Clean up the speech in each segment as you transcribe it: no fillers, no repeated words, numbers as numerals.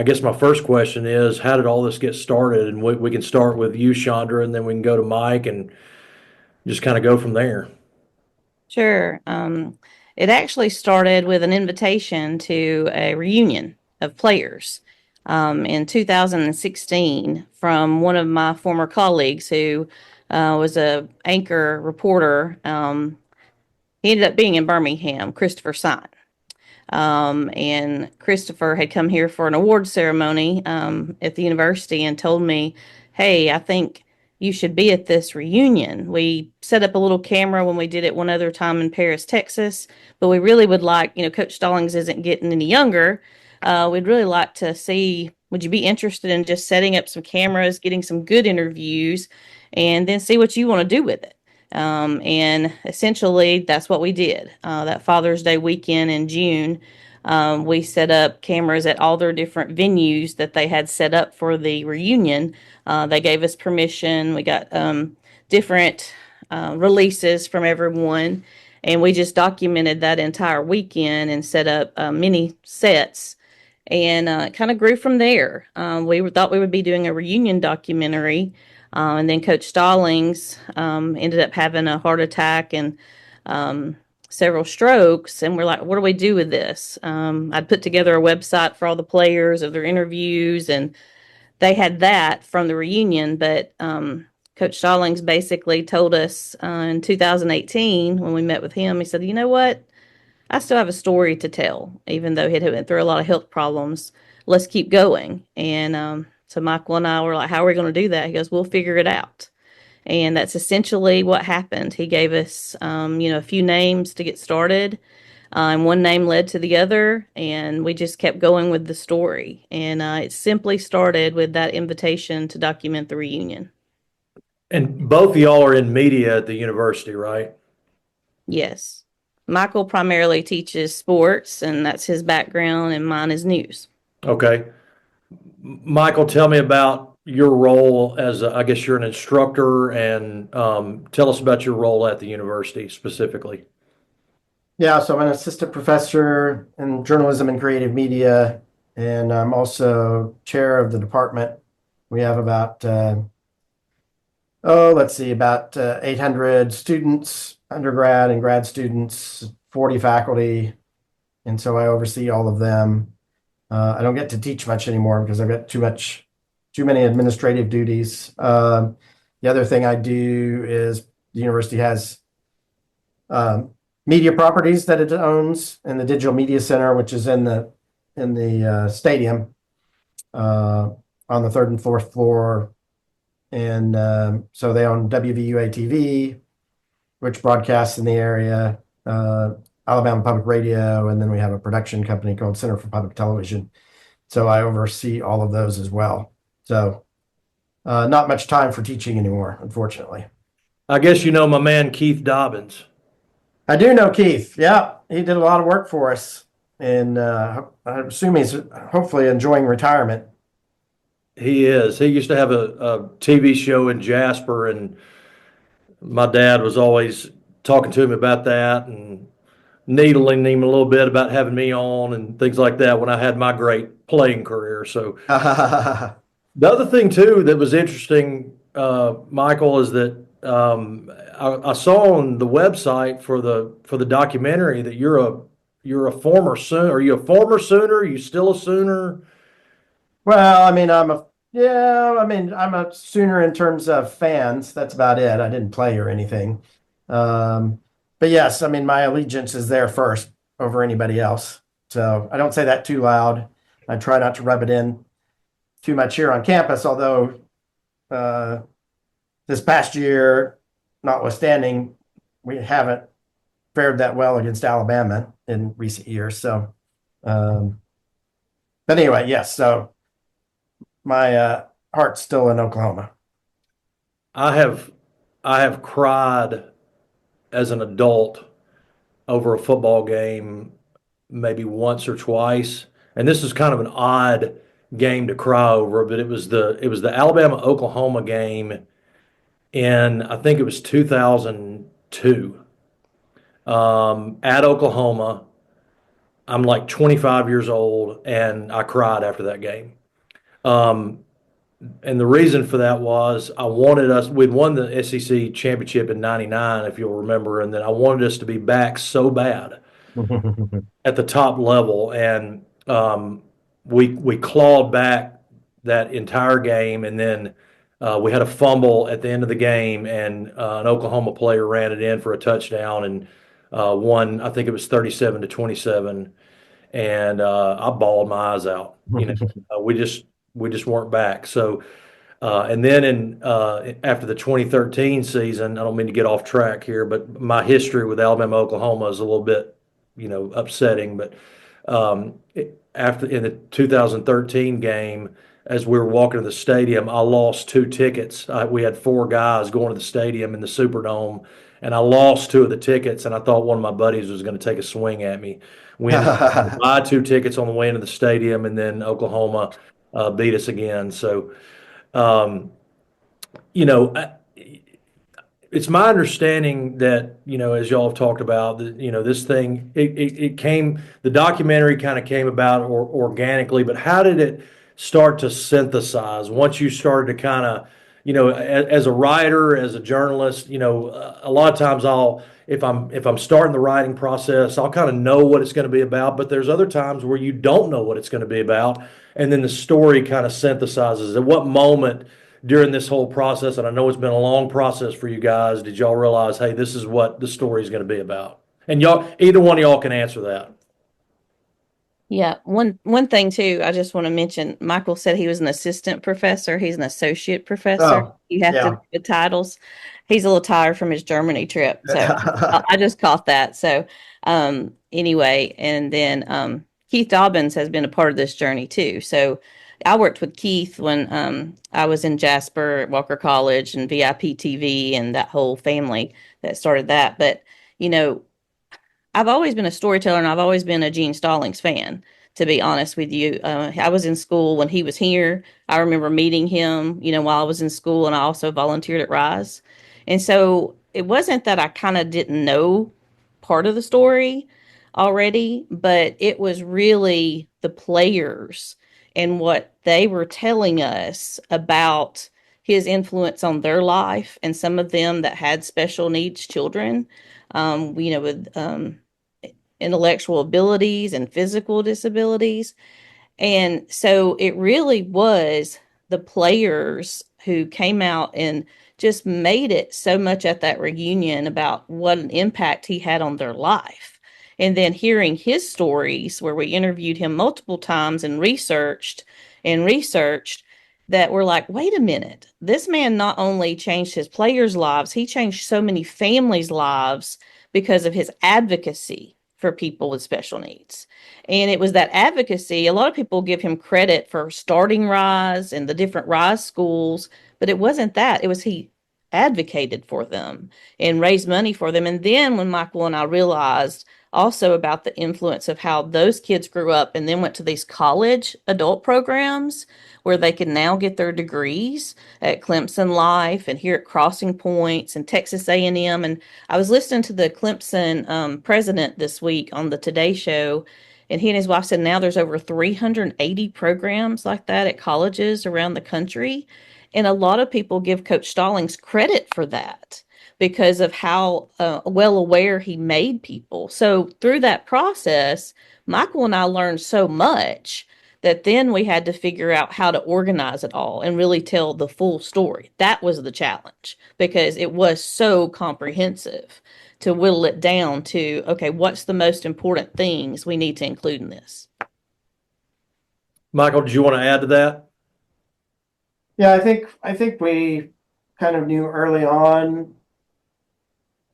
I guess my first question is, how did all this get started? And we can start with you, Chandra, and then we can go to Mike and just kind of go from there. Sure. It actually started with an invitation to a reunion of players in 2016 from one of my former colleagues who was a anchor reporter. He ended up being in Birmingham, Christopher Sign. And Christopher had come here for an award ceremony at the university and told me, "Hey, I think you should be at this reunion." We set up a little camera when we did it one other time in Paris, Texas, but we really would like, Coach Stallings isn't getting any younger. We'd really like to see, would you be interested in just setting up some cameras, getting some good interviews, and then see what you want to do with it? And essentially, that's what we did. That Father's Day weekend in June, we set up cameras at all their different venues that they had set up for the reunion. They gave us permission. We got different releases from everyone, and we just documented that entire weekend and set up mini sets. And it kind of grew from there. We thought we would be doing a reunion documentary, and then Coach Stallings ended up having a heart attack and several strokes. And we're like, what do we do with this? I'd put together a website for all the players of their interviews, and they had that from the reunion. But Coach Stallings basically told us in 2018 when we met with him, he said, you know what? I still have a story to tell, even though he had went through a lot of health problems. Let's keep going. And so Michael and I were like, how are we going to do that? He goes, we'll figure it out. And that's essentially what happened. He gave us, a few names to get started. And one name led to the other, and we just kept going with the story. And it simply started with that invitation to document the reunion. And both of y'all are in media at the university, right? Yes. Michael primarily teaches sports, and that's his background, and mine is news. Okay. Michael, tell me about your role as, I guess you're an instructor, and tell us about your role at the university specifically. Yeah, so I'm an assistant professor in journalism and creative media, and I'm also chair of the department. We have about, about 800 students, undergrad and grad students, 40 faculty, and so I oversee all of them. I don't get to teach much anymore because I've got too many administrative duties. The other thing I do is the university has media properties that it owns, and the Digital Media Center, which is in the stadium on the third and fourth floor. And so they own WVUA TV, which broadcasts in the area, Alabama Public Radio, and then we have a production company called Center for Public Television. So I oversee all of those as well. So not much time for teaching anymore, unfortunately. I guess you know my man Keith Dobbins. I do know Keith. Yeah, he did a lot of work for us, and I assume he's hopefully enjoying retirement. He is. He used to have a TV show in Jasper, and my dad was always talking to him about that and needling him a little bit about having me on and things like that when I had my great playing career. So the other thing too that was interesting, Michael, is that I saw on the website for the documentary that you're a former Sooner. Are you a former Sooner? Are you still a Sooner? Well, I mean, I'm a Sooner in terms of fans. That's about it. I didn't play or anything. But yes, I mean, my allegiance is there first over anybody else. So I don't say that too loud. I try not to rub it in too much here on campus, although this past year, notwithstanding, we haven't fared that well against Alabama in recent years. So, but anyway, yes. So my heart's still in Oklahoma. I have I have cried as an adult over a football game maybe once or twice. And this is kind of an odd game to cry over, but it was the Alabama Oklahoma game in I think it was 2002 at Oklahoma. I'm like 25 years old, and I cried after that game. Um, and the reason for that was we'd won the SEC championship in '99, if you'll remember, and then I wanted us to be back so bad at the top level, and we clawed back that entire game, and then we had a fumble at the end of the game, and an Oklahoma player ran it in for a touchdown and won. I think it was 37-27, and I bawled my eyes out. We just weren't back. So. And then after the 2013 season, I don't mean to get off track here, but my history with Alabama, Oklahoma is a little bit, upsetting. But after in the 2013 game, as we were walking to the stadium, I lost two tickets. We had four guys going to the stadium in the Superdome, and I lost two of the tickets. And I thought one of my buddies was going to take a swing at me. We ended up having to buy two tickets on the way into the stadium, and then Oklahoma beat us again. So. Um, you know, it's my understanding that, as y'all have talked about, that, this thing, it came, the documentary kind of came about organically, but how did it start to synthesize once you started to kind of, as a writer, as a journalist, a lot of times if I'm starting the writing process, I'll kind of know what it's going to be about, but there's other times where you don't know what it's going to be about. And then the story kind of synthesizes. At what moment during this whole process, and I know it's been a long process for you guys, did y'all realize, hey, this is what the story is going to be about? And either one of y'all can answer that. Yeah, one thing too, I just want to mention, Michael said he was an assistant professor. He's an associate professor. Oh, You have to yeah. do the titles. He's a little tired from his Germany trip, so I just caught that. So anyway, and then Keith Dobbins has been a part of this journey too. So I worked with Keith when I was in Jasper at Walker College and VIP TV and that whole family that started that. But you know, I've always been a storyteller and I've always been a Gene Stallings fan, to be honest with you. I was in school when he was here. I remember meeting him, while I was in school, and I also volunteered at Rise. And so it wasn't that I kind of didn't know part of the story already, but it was really the players and what they were telling us about his influence on their life, and some of them that had special needs children, with intellectual abilities and physical disabilities. And so it really was the players who came out and just made it so much at that reunion about what an impact he had on their life. And then hearing his stories, where we interviewed him multiple times and researched, that we're like, wait a minute, this man not only changed his players' lives, he changed so many families' lives because of his advocacy for people with special needs. And it was that advocacy. A lot of people give him credit for starting Rise and the different Rise schools, but it wasn't that. It was he advocated for them and raised money for them. And then when Michael and I realized also about the influence of how those kids grew up and then went to these college adult programs where they can now get their degrees at Clemson Life and here at Crossing Points and Texas A&M. And I was listening to the Clemson president this week on the Today Show, and he and his wife said now there's over 380 programs like that at colleges around the country. And a lot of people give Coach Stallings credit for that because of how well aware he made people. So through that process, Michael and I learned so much that then we had to figure out how to organize it all and really tell the full story. That was the challenge because it was so comprehensive to whittle it down to, okay, what's the most important things we need to include in this? Michael, did you want to add to that? Yeah, I think we kind of knew early on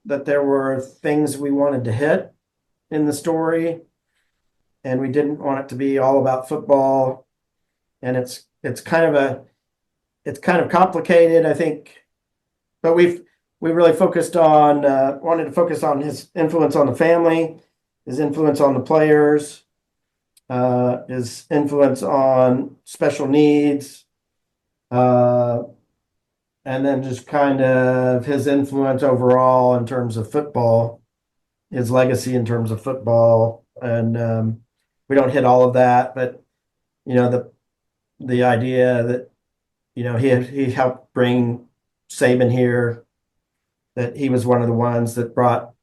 that there were things we wanted to hit in the story, and we didn't want it to be all about football. And it's kind of complicated, I think, but we really focused on wanted to focus on his influence on the family, his influence on the players, his influence on special needs, uh, and then just kind of his influence overall in terms of football, his legacy in terms of football, and we don't hit all of that, but the idea that he helped bring Saban here, that he was one of the ones that brought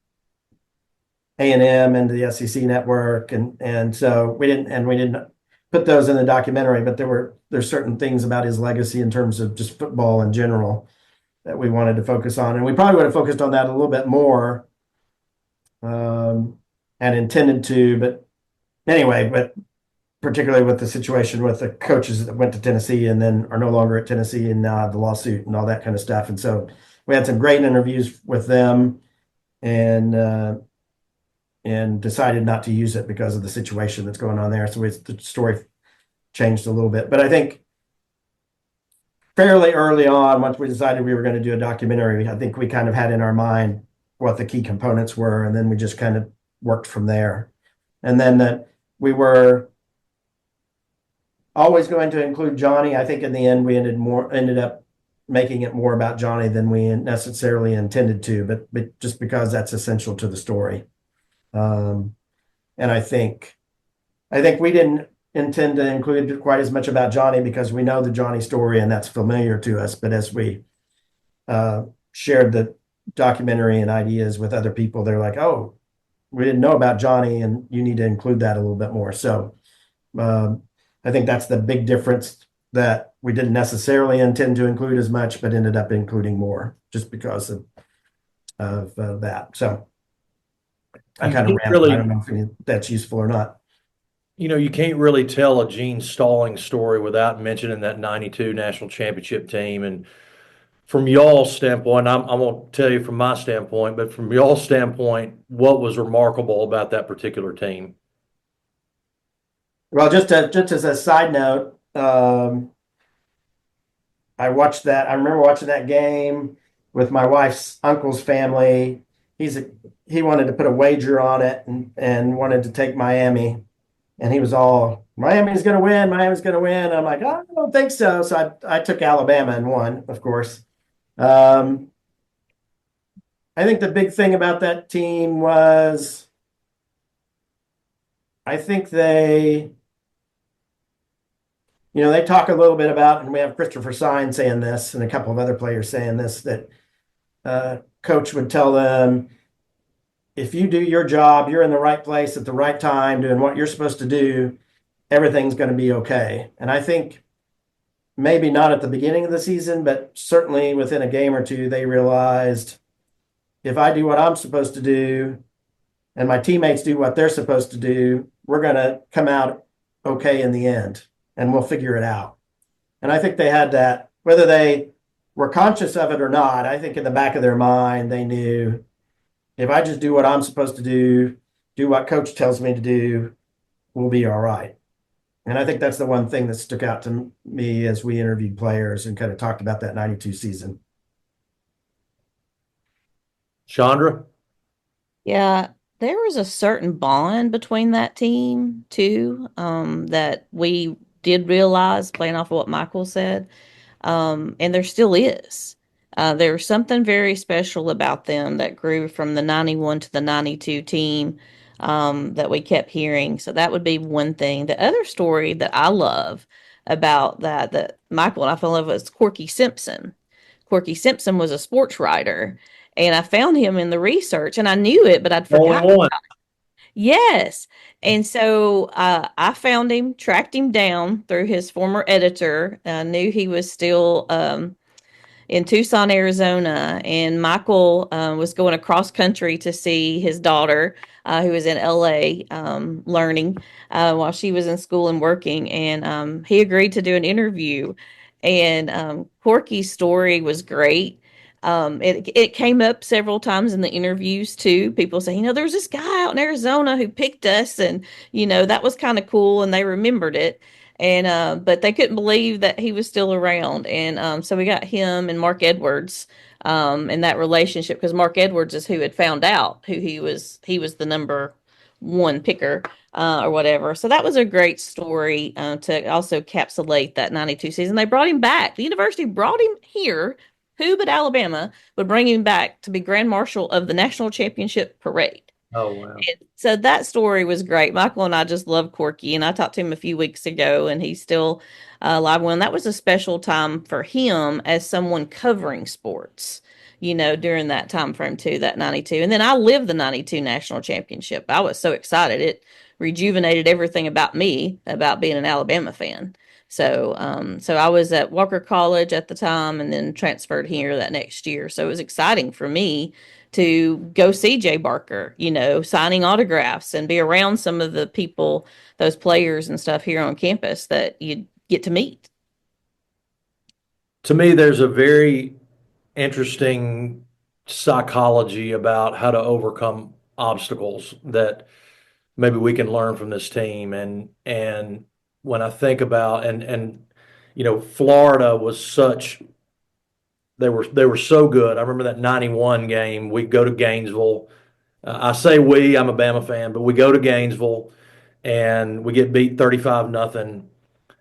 A&M into the SEC network, and so we didn't put those in the documentary, but there's certain things about his legacy in terms of just football in general that we wanted to focus on, and we probably would have focused on that a little bit more, and intended to, but anyway, but particularly with the situation with the coaches that went to Tennessee and then are no longer at Tennessee, and now the lawsuit and all that kind of stuff. And so we had some great interviews with them, and decided not to use it because of the situation that's going on there. So the story changed a little bit, but I think fairly early on, once we decided we were going to do a documentary, I think we kind of had in our mind what the key components were, and then we just kind of worked from there. And then that we were always going to include Johnny. I think in the end we ended up making it more about Johnny than we necessarily intended to, but just because that's essential to the story. And I think we didn't intend to include quite as much about Johnny because we know the Johnny story and that's familiar to us. But as we shared the documentary and ideas with other people, they're like, "Oh, we didn't know about Johnny, and you need to include that a little bit more." So I think that's the big difference, that we didn't necessarily intend to include as much, but ended up including more just because of that. So I kind of rambled. I don't know if that's useful or not. You can't really tell a Gene Stallings story without mentioning that 92 national championship team. And from y'all's standpoint, I won't tell you from my standpoint, but from y'all's standpoint, what was remarkable about that particular team? Well, just as a side note, I watched that. I remember watching that game with my wife's uncle's family. He wanted to put a wager on it, and wanted to take Miami, and he was all, "Miami's going to win. Miami's going to win." I'm like, "Oh, I don't think so." So I took Alabama and won, of course. I think the big thing about that team was, I think they talk a little bit about, and we have Christopher Sign saying this and a couple of other players saying this, that coach would tell them, if you do your job, you're in the right place at the right time, doing what you're supposed to do, everything's going to be okay. And I think maybe not at the beginning of the season, but certainly within a game or two, they realized, if I do what I'm supposed to do and my teammates do what they're supposed to do, we're going to come out okay in the end, and we'll figure it out. And I think they had that, whether they were conscious of it or not. I think in the back of their mind, they knew, if I just do what I'm supposed to do what coach tells me to do, we'll be all right. And I think that's the one thing that stuck out to me as we interviewed players and kind of talked about that 92 season. Chandra? Yeah, there was a certain bond between that team too, that we did realize, playing off of what Michael said. And there still is. There was something very special about them that grew from the 91 to the 92 team, that we kept hearing. So that would be one thing. The other story that I love about that Michael and I fell in love with, was Corky Simpson. Corky Simpson was a sports writer, and I found him in the research, and I knew it, but I'd forgotten. Only one. Yes. And so I found him, tracked him down through his former editor. I knew he was still in Tucson, Arizona, and Michael was going across country to see his daughter, who was in LA, learning while she was in school and working. And he agreed to do an interview. And Corky's story was great. It came up several times in the interviews too. People say, there was this guy out in Arizona who picked us, and that was kind of cool, and they remembered it. And but they couldn't believe that he was still around. And so we got him and Mark Edwards and that relationship, because Mark Edwards is who had found out who he was. He was the number one picker or whatever. So that was a great story to also encapsulate that 92 season. They brought him back. The university brought him here. Who but Alabama would bring him back to be Grand Marshal of the National Championship Parade? Oh, wow. So that story was great. Michael and I just love Corky, and I talked to him a few weeks ago, and he's still alive. Well, and that was a special time for him as someone covering sports, during that time frame too, that 92. And then I lived the 92 national championship. I was so excited. It rejuvenated everything about me about being an Alabama fan. So I was at Walker College at the time and then transferred here that next year. So it was exciting for me to go see Jay Barker, signing autographs and be around some of the people, those players and stuff here on campus that you get to meet. To me, there's a very interesting psychology about how to overcome obstacles that maybe we can learn from this team. And when I think about Florida was such they were so good. I remember that 91 game. We go to Gainesville. I say we, I'm a Bama fan, but we go to Gainesville and we get beat 35 nothing.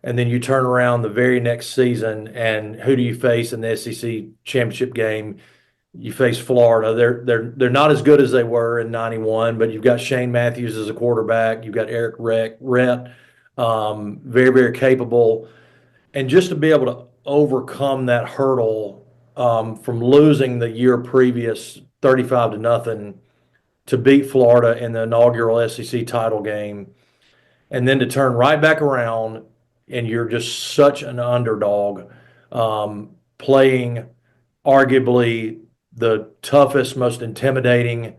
And then you turn around the very next season and who do you face in the SEC championship game? You face Florida. They're not as good as they were in 91, but you've got Shane Matthews as a quarterback. You've got Eric Rett, very, very capable. And just to be able to overcome that hurdle from losing the year previous 35 to nothing to beat Florida in the inaugural SEC title game, and then to turn right back around and you're just such an underdog, playing arguably the toughest, most intimidating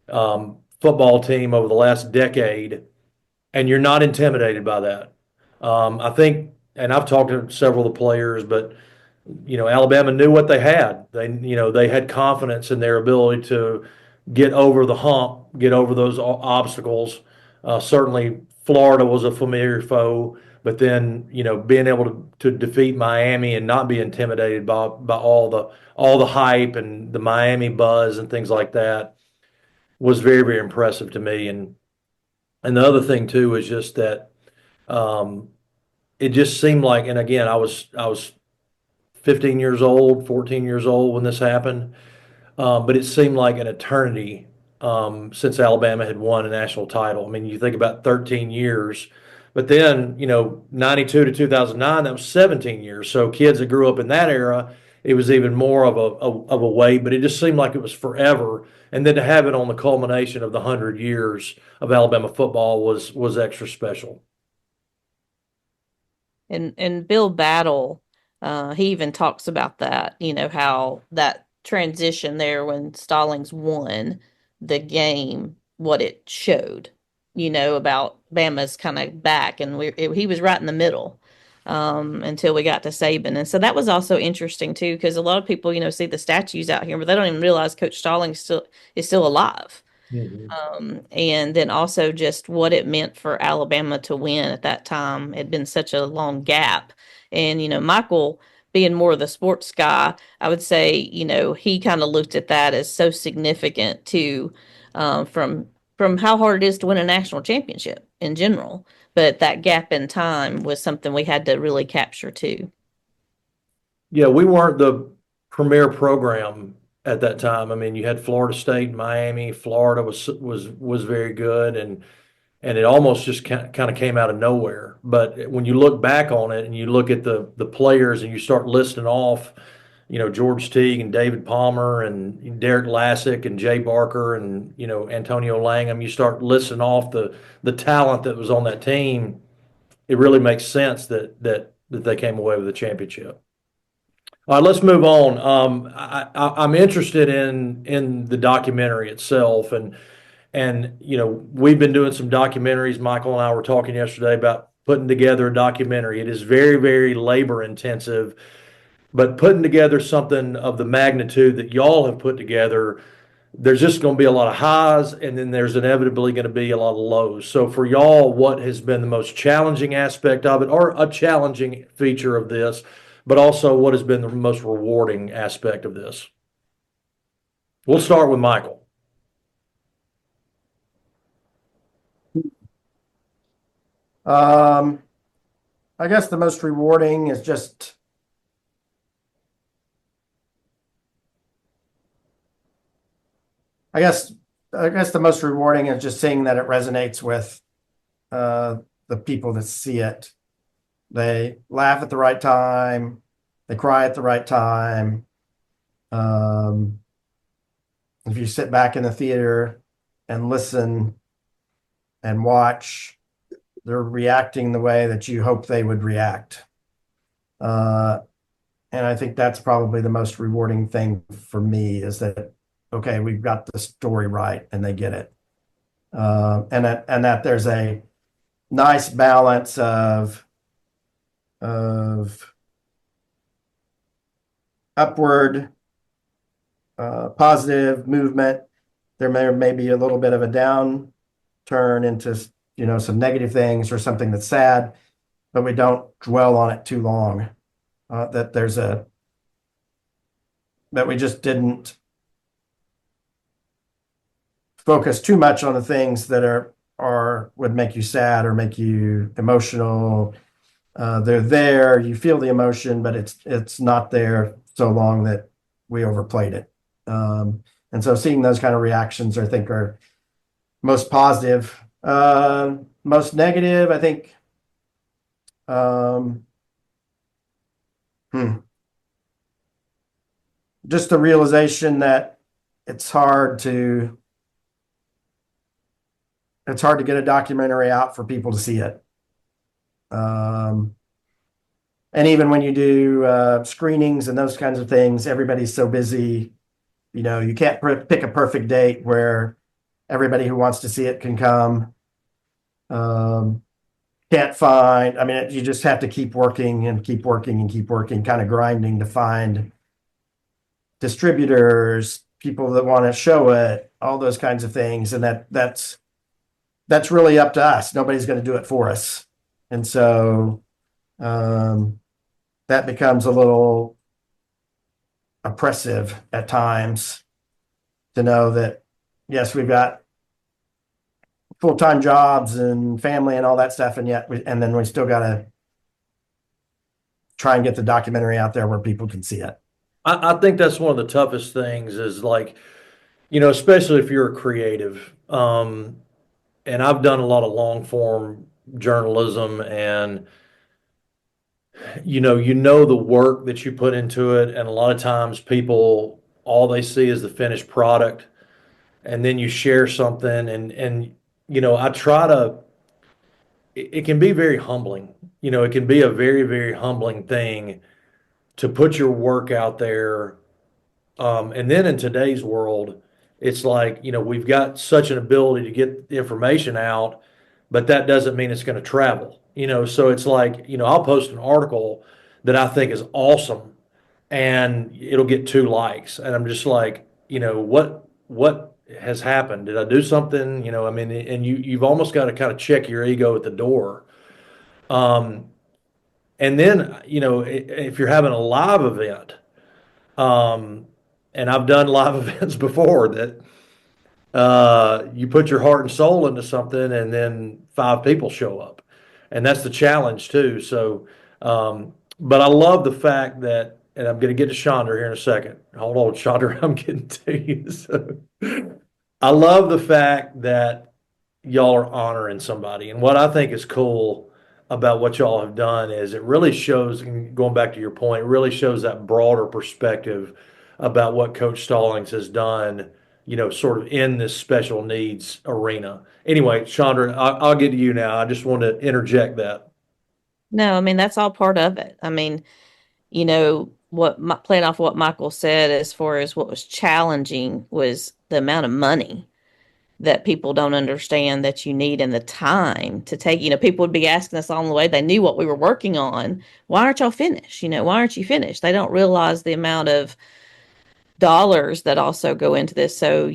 football team over the last decade, and you're not intimidated by that. I think, and I've talked to several of the players, but Alabama knew what they had. They had confidence in their ability to get over the hump, get over those obstacles. Certainly, Florida was a familiar foe, but then being able to defeat Miami and not be intimidated by all the hype and the Miami buzz and things like that was very, very impressive to me. And the other thing too is just that um, it just seemed like, and again, I was 15 years old, 14 years old when this happened. But it seemed like an eternity since Alabama had won a national title. I mean, you think about 13 years, but then, 92 to 2009, that was 17 years. So kids that grew up in that era, it was even more of a wait, but it just seemed like it was forever. And then to have it on the culmination of the 100 years of Alabama football was extra special. And Bill Battle, he even talks about that, how that transition there when Stallings won the game, what it showed, about Bama's kind of back, and he was right in the middle until we got to Saban, and so that was also interesting too, because a lot of people, see the statues out here, but they don't even realize Coach Stallings is still alive. Mhm. And then also just what it meant for Alabama to win at that time. It had been such a long gap. And, Michael, being more of the sports guy, I would say, he kind of looked at that as so significant too, from how hard it is to win a national championship in general. But that gap in time was something we had to really capture too. Yeah, we weren't the premier program at that time. I mean, you had Florida State, Miami, Florida was very good, and it almost just kind of came out of nowhere. But when you look back on it and you look at the players and you start listing off, George Teague and David Palmer and Derek Lassick and Jay Barker and Antonio Langham, you start listing off the talent that was on that team. It really makes sense that they came away with a championship. All right, let's move on. I'm interested in the documentary itself, and we've been doing some documentaries. Michael and I were talking yesterday about putting together a documentary. It is very, very labor intensive, but putting together something of the magnitude that y'all have put together, there's just going to be a lot of highs, and then there's inevitably going to be a lot of lows. So for y'all, what has been the most challenging aspect of it, or a challenging feature of this, but also what has been the most rewarding aspect of this? We'll start with Michael. Um, I guess the most rewarding is just, I guess, I guess the most rewarding is just seeing that it resonates with the people that see it. They laugh at the right time, they cry at the right time. Um, if you sit back in the theater and listen and watch, they're reacting the way that you hope they would react. Uh, and I think that's probably the most rewarding thing for me is that, okay, we've got the story right and they get it. And that there's a nice balance of upward positive movement. There may be a little bit of a downturn into some negative things or something that's sad, but we don't dwell on it too long. That we just didn't focus too much on the things that would make you sad or make you emotional. They're there, you feel the emotion, but it's not there so long that we overplayed it. And so seeing those kind of reactions, I think, are most positive. Most negative, I think. Um, just the realization that it's hard to get a documentary out for people to see it. And even when you do screenings and those kinds of things, everybody's so busy. You can't pick a perfect date where everybody who wants to see it can come. Can't find, I mean, you just have to keep working and keep working and keep working, kind of grinding to find distributors, people that want to show it, all those kinds of things. And that's really up to us. Nobody's going to do it for us. And so that becomes a little oppressive at times to know that, yes, we've got full-time jobs and family and all that stuff, and then we still got to try and get the documentary out there where people can see it. I think that's one of the toughest things is like, especially if you're a creative. And I've done a lot of long form journalism and you know the work that you put into it, and a lot of times people all they see is the finished product, and then you share something, and I try to. It can be very humbling. It can be a very very humbling thing to put your work out there. And then in today's world, it's like, we've got such an ability to get the information out, but that doesn't mean it's going to travel. So it's like, I'll post an article that I think is awesome and it'll get 2 likes. And I'm just like, what has happened? Did I do something? I mean, and you've almost got to kind of check your ego at the door. Um, and then, if you're having a live event, um, and I've done live events before that you put your heart and soul into something, and then 5 people show up, and that's the challenge too. So, but I love the fact that, and I'm going to get to Chandra here in a second. Hold on, Chandra, I'm getting to you. So, I love the fact that y'all are honoring somebody, and what I think is cool about what y'all have done is it really shows, and going back to your point, it really shows that broader perspective about what Coach Stallings has done, sort of in this special needs arena. Anyway, Chandra, I'll get to you now. I just want to interject that. No, I mean, that's all part of it. I mean, playing off what Michael said as far as what was challenging was the amount of money that people don't understand that you need and the time to take. People would be asking us along the way, they knew what we were working on. Why aren't y'all finished? Why aren't you finished? They don't realize the amount of dollars that also go into this. So,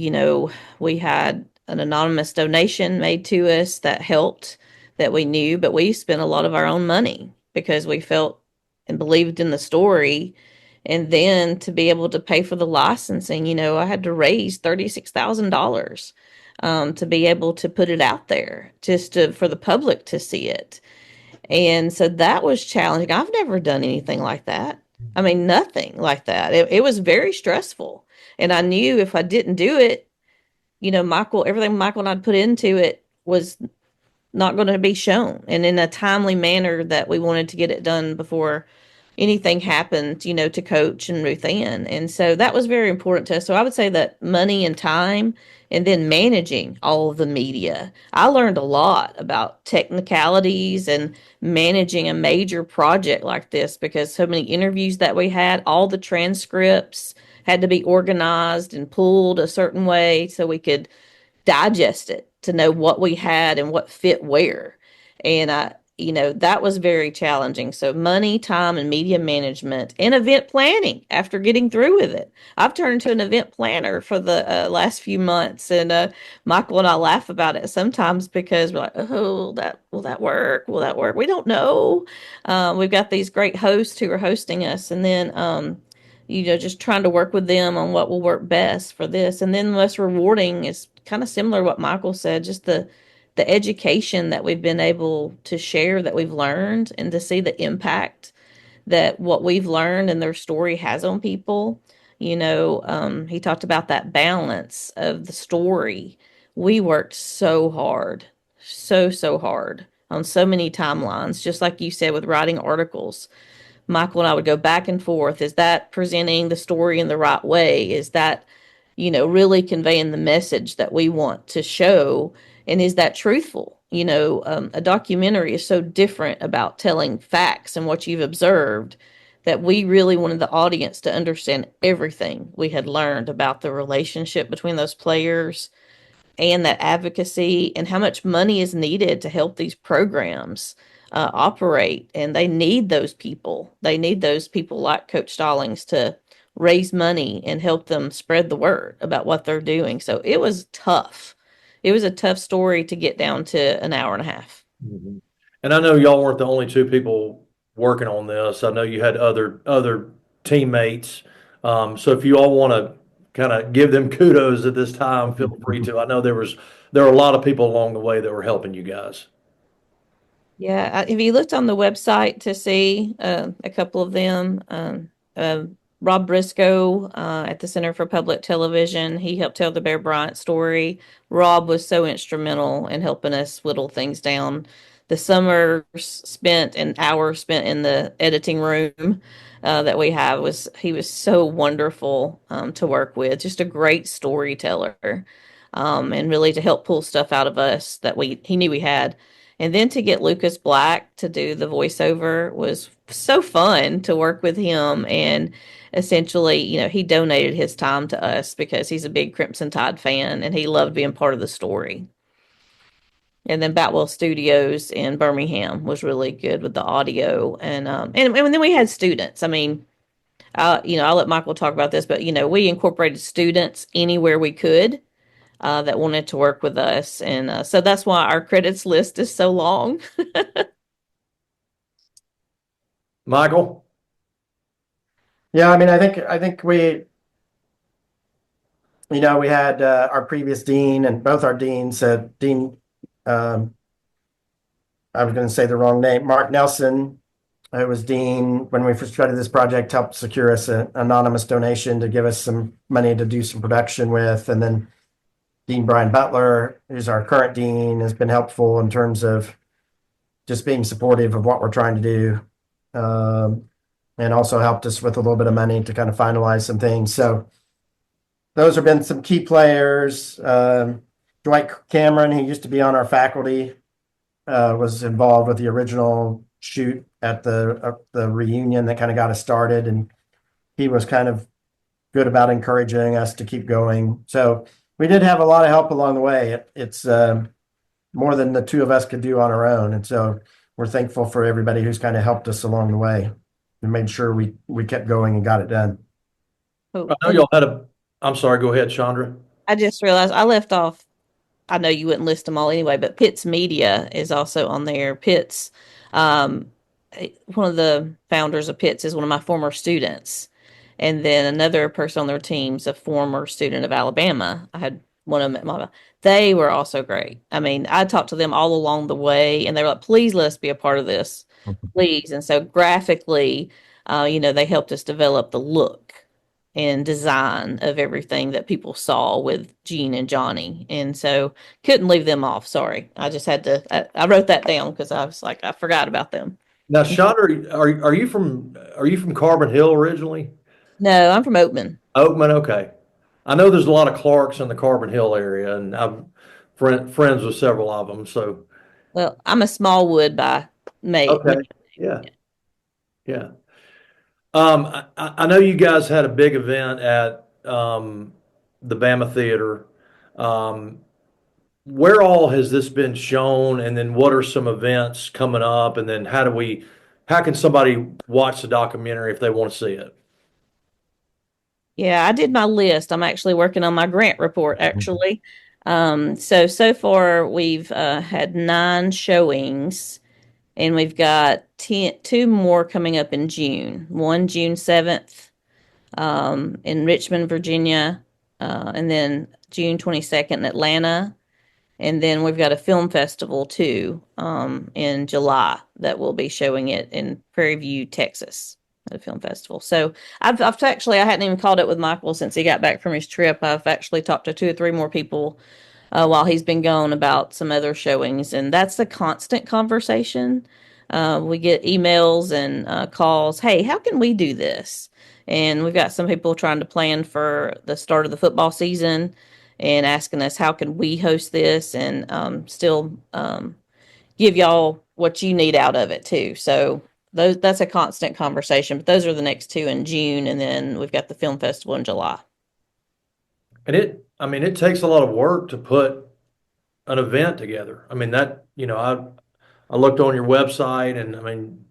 we had an anonymous donation made to us that helped, that we knew, but we spent a lot of our own money because we felt and believed in the story. And then to be able to pay for the licensing, I had to raise $36,000 to be able to put it out there for the public to see it. And so that was challenging. I've never done anything like that. I mean, nothing like that. It was very stressful. And I knew if I didn't do it, everything Michael and I'd put into it was not going to be shown and in a timely manner that we wanted to get it done before anything happened, to Coach and Ruth Ann. And so that was very important to us. So I would say that money and time and then managing all of the media. I learned a lot about technicalities and managing a major project like this because so many interviews that we had, all the transcripts had to be organized and pulled a certain way so we could digest it to know what we had and what fit where. And that was very challenging. So money, time, and media management and event planning after getting through with it. I've turned into an event planner for the last few months. And Michael and I laugh about it sometimes because we're like, oh, will that work? Will that work? We don't know. We've got these great hosts who are hosting us. And then, just trying to work with them on what will work best for this. And then most rewarding is kind of similar to what Michael said, just the education that we've been able to share that we've learned and to see the impact that what we've learned and their story has on people. He talked about that balance of the story. We worked so hard, so hard on so many timelines, just like you said with writing articles. Michael and I would go back and forth. Is that presenting the story in the right way? Is that, really conveying the message that we want to show? And is that truthful? A documentary is so different about telling facts and what you've observed that we really wanted the audience to understand everything we had learned about the relationship between those players and that advocacy and how much money is needed to help these programs operate. And they need those people. They need those people like Coach Stallings to raise money and help them spread the word about what they're doing. So it was tough. It was a tough story to get down to an hour and a half. Mhm. And I know y'all weren't the only two people working on this. I know you had other teammates. So if you all want to kind of give them kudos at this time, feel free to. I know there were a lot of people along the way that were helping you guys. Yeah, if you looked on the website to see a couple of them, Rob Briscoe at the Center for Public Television, he helped tell the Bear Bryant story. Rob was so instrumental in helping us whittle things down. The summers spent and hours spent in the editing room that we have he was so wonderful to work with, just a great storyteller, and really to help pull stuff out of us that he knew we had. And then to get Lucas Black to do the voiceover was so fun to work with him. And essentially, he donated his time to us because he's a big Crimson Tide fan and he loved being part of the story. And then Batwell Studios in Birmingham was really good with the audio. And then we had students. I mean, I'll let Michael talk about this, but we incorporated students anywhere we could that wanted to work with us. And so that's why our credits list is so long. Michael? Yeah, I mean, I think we had our previous dean and both our deans, Dean, I was going to say the wrong name, Mark Nelson, who was dean when we first started this project, helped secure us an anonymous donation to give us some money to do some production with. And then Dean Brian Butler, who's our current dean, has been helpful in terms of just being supportive of what we're trying to do. And also helped us with a little bit of money to kind of finalize some things. So those have been some key players. Dwight Cameron, who used to be on our faculty, was involved with the original shoot at the reunion that kind of got us started. And he was kind of good about encouraging us to keep going. So we did have a lot of help along the way. It's more than the two of us could do on our own. And so we're thankful for everybody who's kind of helped us along the way and made sure we kept going and got it done. Oh, I know y'all had I'm sorry, go ahead, Chandra. I just realized I left off. I know you wouldn't list them all anyway, but Pitt's Media is also on there. Pitt's, um, one of the founders of Pitt's is one of my former students. And then another person on their team's a former student of Alabama. I had one of them at my, they were also great. I mean, I talked to them all along the way and they were like, please let us be a part of this, please. And so graphically, they helped us develop the look and design of everything that people saw with Gene and Johnny. And so couldn't leave them off. Sorry. I just had to, I wrote that down because I was like, I forgot about them. Now, Sean, are you from Carbon Hill originally? No, I'm from Oatman. Oakman, okay. I know there's a lot of Clarks in the Carbon Hill area, and I'm friends with several of them. So, Well, I'm a Smallwood by May. okay, yeah, yeah. I know you guys had a big event at the Bama Theater. Um, where all has this been shown, and then what are some events coming up, and then how can somebody watch the documentary if they want to see it? Yeah, I did my list. I'm actually working on my grant report, actually. So far we've had 9 showings, and we've got 2 more coming up in June. One June 7th in Richmond, Virginia, and then June 22nd in Atlanta. And then we've got a film festival too in July that will be showing it in Prairie View, Texas, at a film festival. So I've actually I hadn't even called it with Michael since he got back from his trip. I've actually talked to 2 or 3 more people while he's been gone about some other showings, and that's a constant conversation. We get emails and calls. Hey, how can we do this? And we've got some people trying to plan for the start of the football season and asking us how can we host this and still give y'all what you need out of it too. So that's a constant conversation. But those are the next 2 in June, and then we've got the film festival in July. And I mean, it takes a lot of work to put an event together. I mean, I looked on your website, and I mean,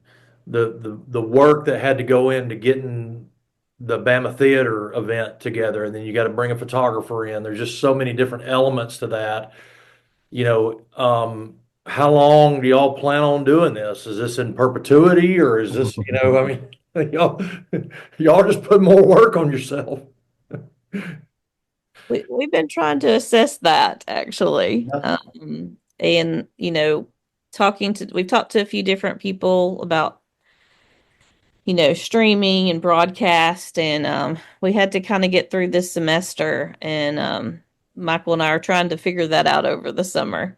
the work that had to go into getting the Bama Theater event together, and then you got to bring a photographer in. There's just so many different elements to that. How long do y'all plan on doing this? Is this in perpetuity, or is this, I mean, y'all just put more work on yourself. We've been trying to assess that actually. Yep. And we've talked to a few different people about, streaming and broadcast, and we had to kind of get through this semester, and Michael and I are trying to figure that out over the summer.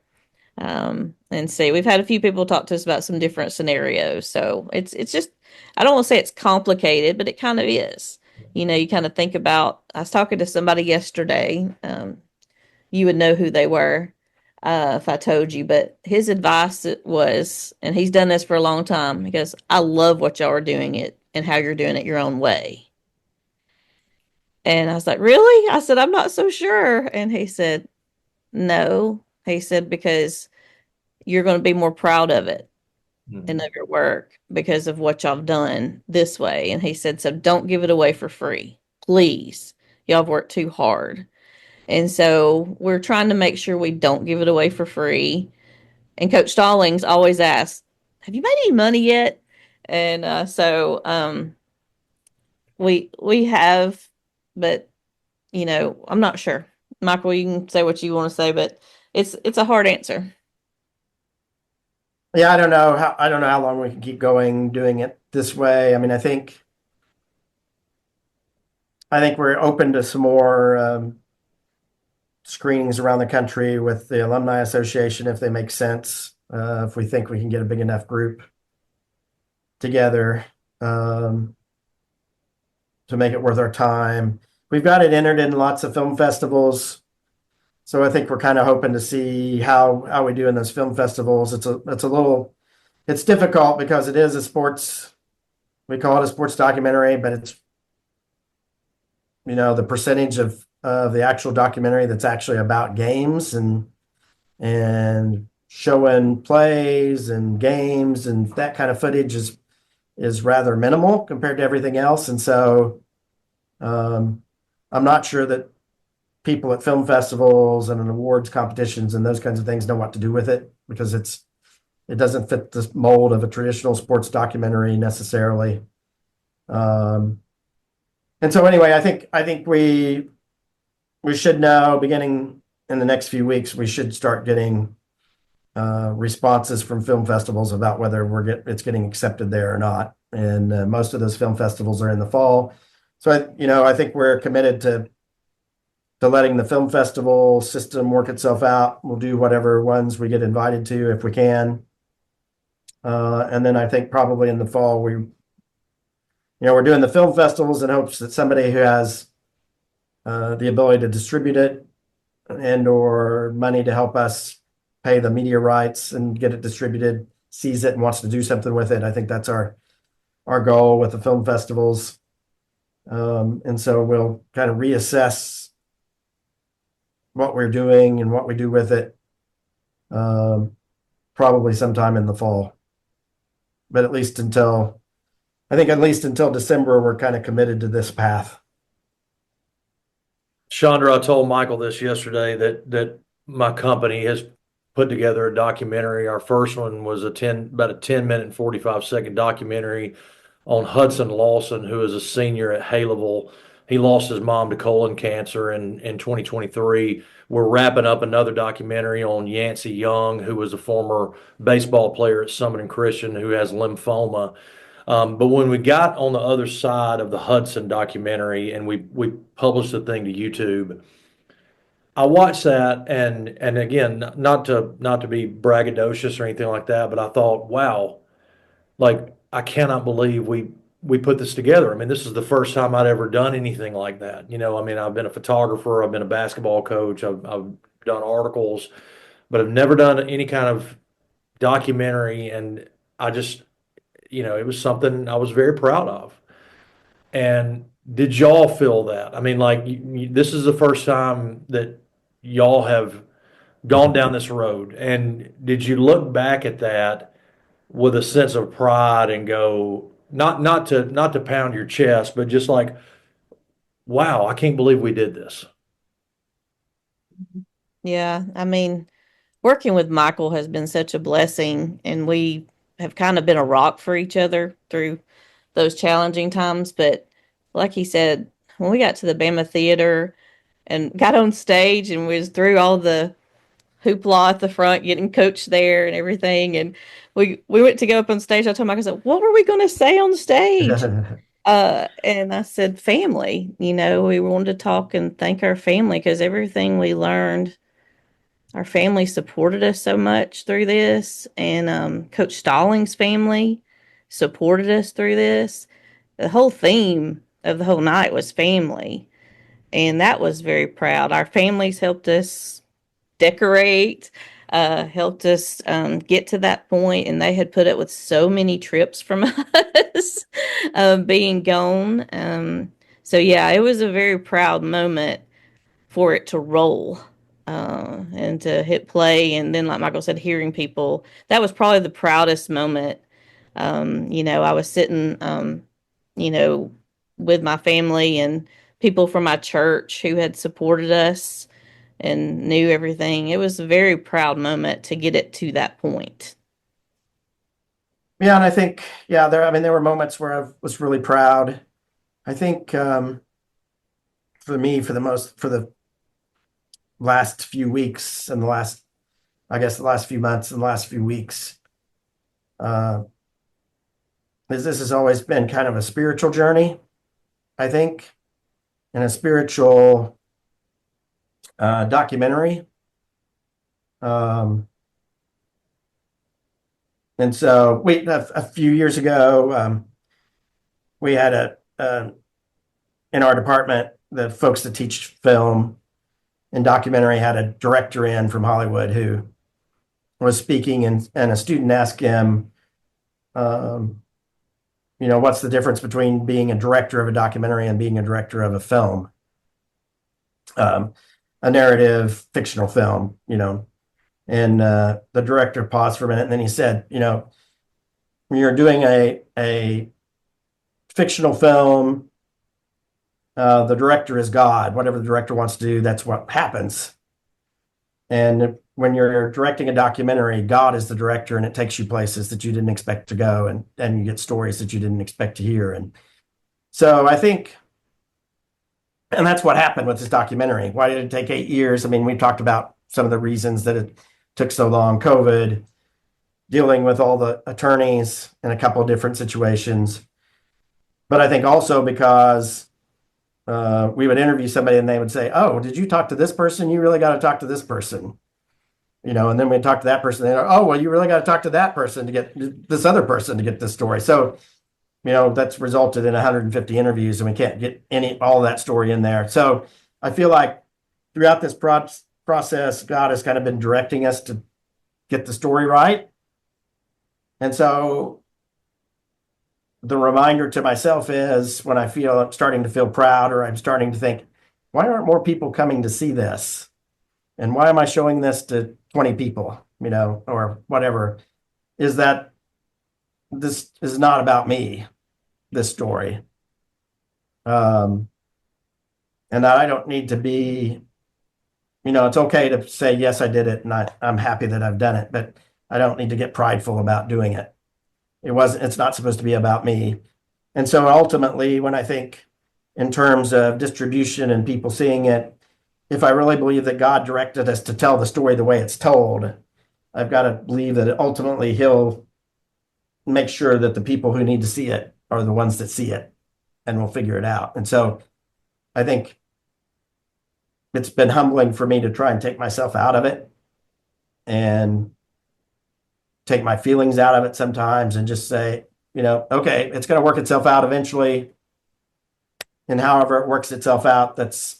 And see, we've had a few people talk to us about some different scenarios. So it's just, I don't want to say it's complicated, but it kind of is. You kind of think about, I was talking to somebody yesterday. You would know who they were if I told you, but his advice was, and he's done this for a long time. He goes, I love what y'all are doing it and how you're doing it your own way. And I was like, really? I said, I'm not so sure. And he said, no. He said, because you're going to be more proud of it and of your work because of what y'all have done this way. And he said, so don't give it away for free. Please. Y'all have worked too hard. And so we're trying to make sure we don't give it away for free. And Coach Stallings always asks, have you made any money yet? And we have, but I'm not sure. Michael, you can say what you want to say, but it's a hard answer. Yeah, I don't know how long we can keep going doing it this way. I mean, I think we're open to some more screenings around the country with the Alumni Association if they make sense. If we think we can get a big enough group together to make it worth our time. We've got it entered in lots of film festivals. So I think we're kind of hoping to see how we do in those film festivals. It's difficult because it is we call it a sports documentary, but it's, the percentage of the actual documentary that's actually about games and showing plays and games and that kind of footage is rather minimal compared to everything else. And so I'm not sure that people at film festivals and in awards competitions and those kinds of things know what to do with it because it doesn't fit the mold of a traditional sports documentary necessarily. And so anyway, I think we should know beginning in the next few weeks, we should start getting responses from film festivals about whether it's getting accepted there or not. And most of those film festivals are in the fall. I think we're committed to letting the film festival system work itself out. We'll do whatever ones we get invited to if we can. And then I think probably in the fall, we're doing the film festivals in hopes that somebody who has the ability to distribute it and or money to help us pay the media rights and get it distributed sees it and wants to do something with it. I think that's our goal with the film festivals. And so we'll kind of reassess what we're doing and what we do with it probably sometime in the fall. But at least until December, we're kind of committed to this path. Chandra, I told Michael this yesterday that my company has put together a documentary. Our first one was about a 10-minute and 45-second documentary on Hudson Lawson, who is a senior at Haleville. He lost his mom to colon cancer in 2023. We're wrapping up another documentary on Yancey Young, who was a former baseball player at Summit and Christian who has lymphoma. But when we got on the other side of the Hudson documentary and we published the thing to YouTube, I watched that and again, not to be braggadocious or anything like that, but I thought, wow, like I cannot believe we put this together. I mean, this is the first time I'd ever done anything like that. I mean, I've been a photographer, I've been a basketball coach, I've done articles, but I've never done any kind of documentary. And I just, it was something I was very proud of. And did y'all feel that? I mean, like, this is the first time that y'all have gone down this road. And did you look back at that with a sense of pride and go, not to pound your chest, but just like, wow, I can't believe we did this. Yeah, I mean, working with Michael has been such a blessing, and we have kind of been a rock for each other through those challenging times. But like he said, when we got to the Bama Theater and got on stage and was through all the hoopla at the front, getting coached there and everything, and we went to go up on stage. I told Michael, I said, "What were we going to say on stage?" And I said, "Family." We wanted to talk and thank our family because everything we learned, our family supported us so much through this, and Coach Stallings' family supported us through this. The whole theme of the whole night was family, and that was very proud. Our families helped us decorate, helped us get to that point, and they had put up with so many trips from us being gone. So yeah, it was a very proud moment for it to roll and to hit play. And then, like Michael said, hearing people, that was probably the proudest moment. I was sitting, you know, with my family and people from my church who had supported us and knew everything. It was a very proud moment to get it to that point. Yeah, and I think, there were moments where I was really proud. I think for me, for the last few weeks and the last few months and the last few weeks, this has always been kind of a spiritual journey, I think, and a spiritual documentary. And so a few years ago, we had in our department, the folks that teach film and documentary had a director in from Hollywood who was speaking, and a student asked him, what's the difference between being a director of a documentary and being a director of a film, a narrative fictional film, and the director paused for a minute, and then he said, when you're doing a fictional film, the director is God. Whatever the director wants to do, that's what happens. And when you're directing a documentary, God is the director, and it takes you places that you didn't expect to go, and you get stories that you didn't expect to hear. And so I think, and that's what happened with this documentary. Why did it take 8 years? I mean, we've talked about some of the reasons that it took so long: COVID, dealing with all the attorneys in a couple of different situations. But I think also because we would interview somebody and they would say, "Oh, did you talk to this person? You really got to talk to this person." And then we'd talk to that person. And oh, well, you really got to talk to that person to get this other person to get this story. So, that's resulted in 150 interviews, and we can't get all that story in there. So I feel like throughout this process, God has kind of been directing us to get the story right. And so the reminder to myself is when I'm starting to feel proud, or I'm starting to think, why aren't more people coming to see this? And why am I showing this to 20 people, or whatever, is that this is not about me, this story. And that I don't need to be, it's okay to say, yes, I did it, and I'm happy that I've done it, but I don't need to get prideful about doing it. It's not supposed to be about me. And so ultimately, when I think in terms of distribution and people seeing it, if I really believe that God directed us to tell the story the way it's told, I've got to believe that ultimately He'll make sure that the people who need to see it are the ones that see it, and we'll figure it out. And so I think it's been humbling for me to try and take myself out of it and take my feelings out of it sometimes and just say, okay, it's going to work itself out eventually. And however it works itself out, that's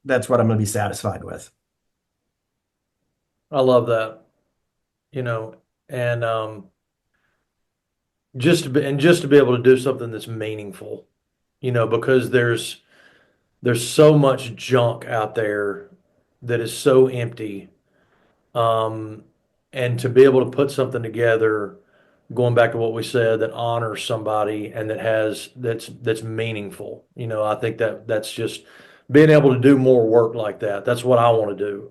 what I'm going to be satisfied with. I love that. And just to be able to do something that's meaningful, because there's so much junk out there that is so empty. Um, and to be able to put something together, going back to what we said, that honors somebody and that's meaningful. I think that's just being able to do more work like that. That's what I want to do.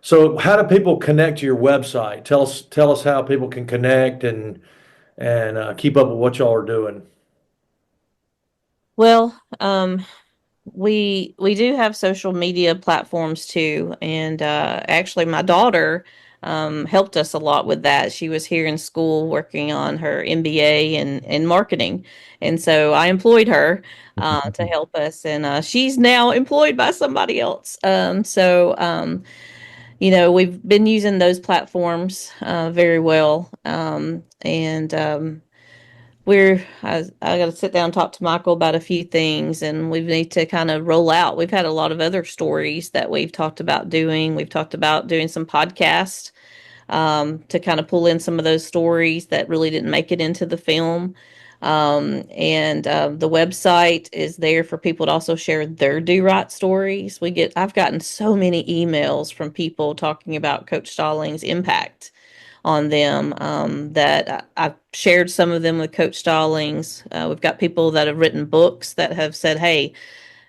So how do people connect to your website? Tell us how people can connect and keep up with what y'all are doing. Well, we do have social media platforms too, and actually, my daughter helped us a lot with that. She was here in school working on her MBA in marketing, and so I employed her to help us, and she's now employed by somebody else. We've been using those platforms very well, and I got to sit down and talk to Michael about a few things, and we need to kind of roll out. We've had a lot of other stories that we've talked about doing. We've talked about doing some podcasts to kind of pull in some of those stories that really didn't make it into the film. And the website is there for people to also share their do right stories. I've gotten so many emails from people talking about Coach Stallings' impact on them that I've shared some of them with Coach Stallings. We've got people that have written books that have said, hey,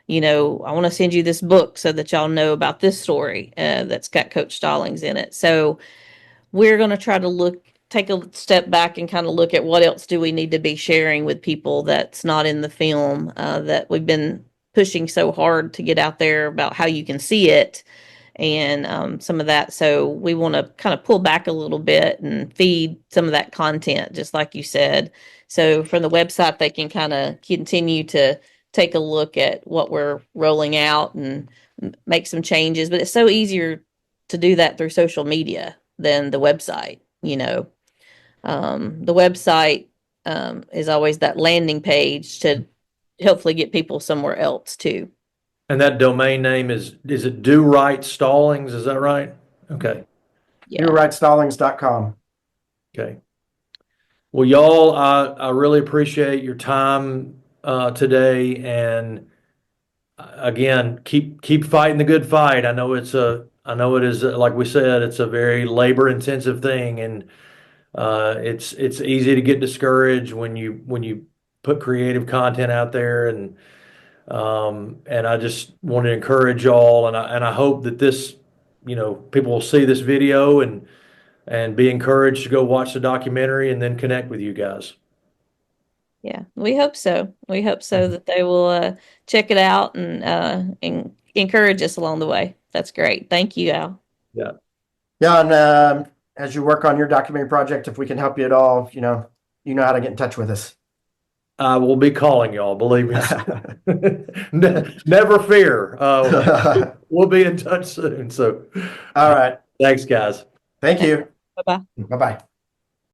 I want to send you this book so that y'all know about this story that's got Coach Stallings in it. So we're going to try to take a step back and kind of look at what else do we need to be sharing with people that's not in the film that we've been pushing so hard to get out there about how you can see it and some of that. So we want to kind of pull back a little bit and feed some of that content, just like you said. So from the website, they can kind of continue to take a look at what we're rolling out and make some changes. But it's so easier to do that through social media than the website. The website is always that landing page to hopefully get people somewhere else too. And that domain name is it Do Right Stallings? Is that right? Okay. Yeah. DoRightStallings.com. Okay. Well, y'all, I really appreciate your time today, and again, keep fighting the good fight. I know it is like we said, it's a very labor intensive thing, and it's easy to get discouraged when you put creative content out there, and I just want to encourage y'all, and I hope that this, people will see this video and be encouraged to go watch the documentary and then connect with you guys. Yeah, we hope so. We hope so that they will check it out and encourage us along the way. That's great. Thank you, Al. Yeah. Yeah, and as you work on your documentary project, if we can help you at all, you know how to get in touch with us. I will be calling y'all, believe me. Never fear. We'll be in touch soon. So, All right. thanks, guys. Thank you. Bye bye. Bye-bye.